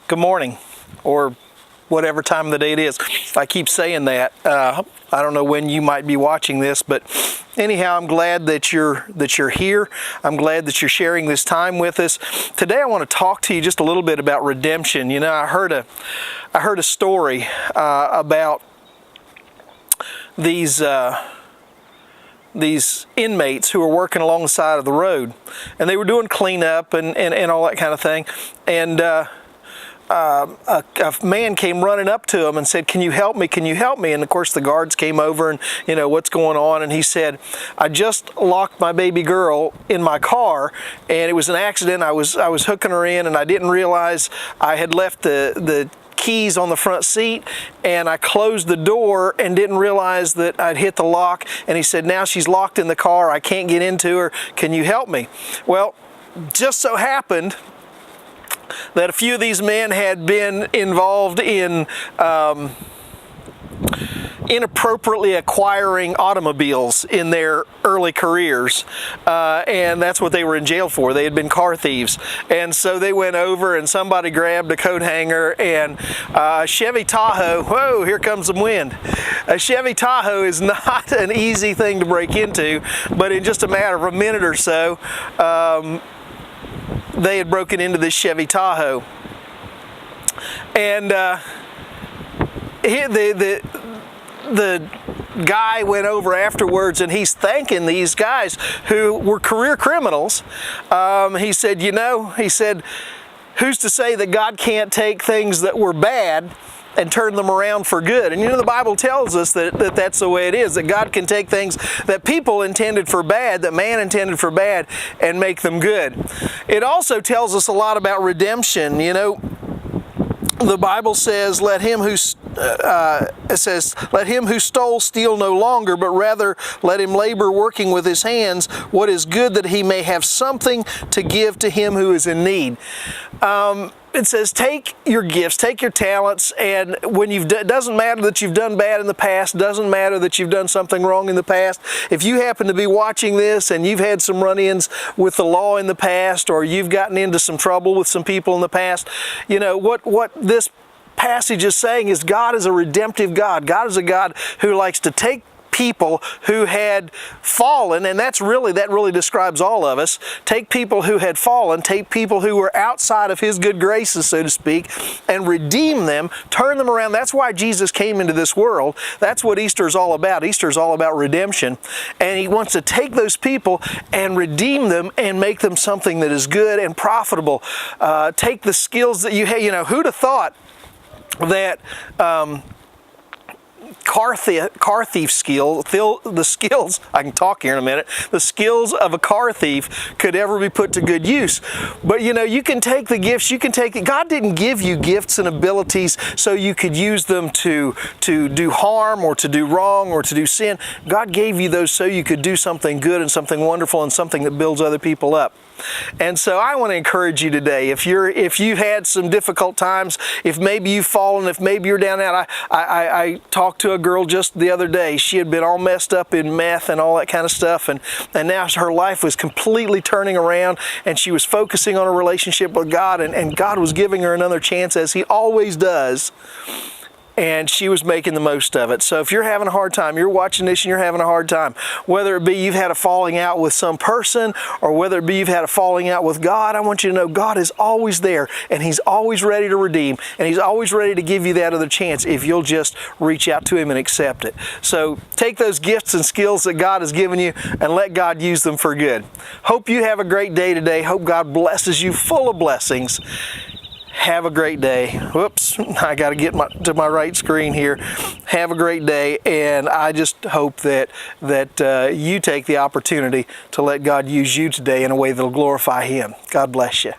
Good morning, or whatever time of the day it is. I keep saying that. I don't know when you might be watching this, but anyhow, I'm glad that you're here. I'm glad that you're sharing this time with us. Today I want to talk to you just a little bit about redemption. You know, I heard a story about these inmates who were working along the side of the road, and they were doing cleanup and all that kind of thing. And a man came running up to him and said, "Can you help me? Can you help me?" And of course the guards came over and, what's going on? And he said, "I just locked my baby girl in my car, and it was an accident. I was hooking her in, and I didn't realize I had left the keys on the front seat, and I closed the door and didn't realize that I'd hit the lock." And he said, "Now she's locked in the car. I can't get into her. Can you help me?" Well, just so happened that a few of these men had been involved in inappropriately acquiring automobiles in their early careers, and that's what they were in jail for. They had been car thieves, and so they went over and somebody grabbed a coat hanger and a Chevy Tahoe. Whoa, here comes some wind. A Chevy Tahoe is not an easy thing to break into, but in just a matter of a minute or so, they had broken into this Chevy Tahoe, and the guy went over afterwards, and he's thanking these guys who were career criminals. He said, "Who's to say that God can't take things that were bad and turn them around for good?" And the Bible tells us that that's the way it is, that God can take things that people intended for bad, that man intended for bad, and make them good. It also tells us a lot about redemption. The Bible says, let him who stole steal no longer, but rather let him labor, working with his hands what is good, that he may have something to give to him who is in need. It says, take your gifts, take your talents, and when it doesn't matter that you've done bad in the past, doesn't matter that you've done something wrong in the past. If you happen to be watching this and you've had some run-ins with the law in the past, or you've gotten into some trouble with some people in the past, what this passage is saying is God is a redemptive God. God is a God who likes to take people who had fallen, and that really describes all of us. Take people who had fallen, take people who were outside of His good graces, so to speak, and redeem them, turn them around. That's why Jesus came into this world. That's what Easter is all about. Easter is all about redemption, and He wants to take those people and redeem them and make them something that is good and profitable. Take the skills that you have. Who'd have thought that car thief skill, the skills, I can talk here in a minute, the skills of a car thief could ever be put to good use. But you can take the gifts, God didn't give you gifts and abilities so you could use them to do harm or to do wrong or to do sin. God gave you those so you could do something good and something wonderful and something that builds other people up. And so I want to encourage you today, if you've had some difficult times, if maybe you've fallen, if maybe you're down out. I talked to a girl just the other day. She had been all messed up in meth and all that kind of stuff, and now her life was completely turning around, and she was focusing on a relationship with God, and God was giving her another chance, as He always does. And she was making the most of it. So if you're having a hard time, you're watching this and you're having a hard time, whether it be you've had a falling out with some person, or whether it be you've had a falling out with God, I want you to know God is always there, and He's always ready to redeem, and He's always ready to give you that other chance if you'll just reach out to Him and accept it. So take those gifts and skills that God has given you and let God use them for good. Hope you have a great day today. Hope God blesses you full of blessings. Have a great day. Whoops, I got to get to my right screen here. Have a great day, and I just hope that you take the opportunity to let God use you today in a way that will glorify Him. God bless you.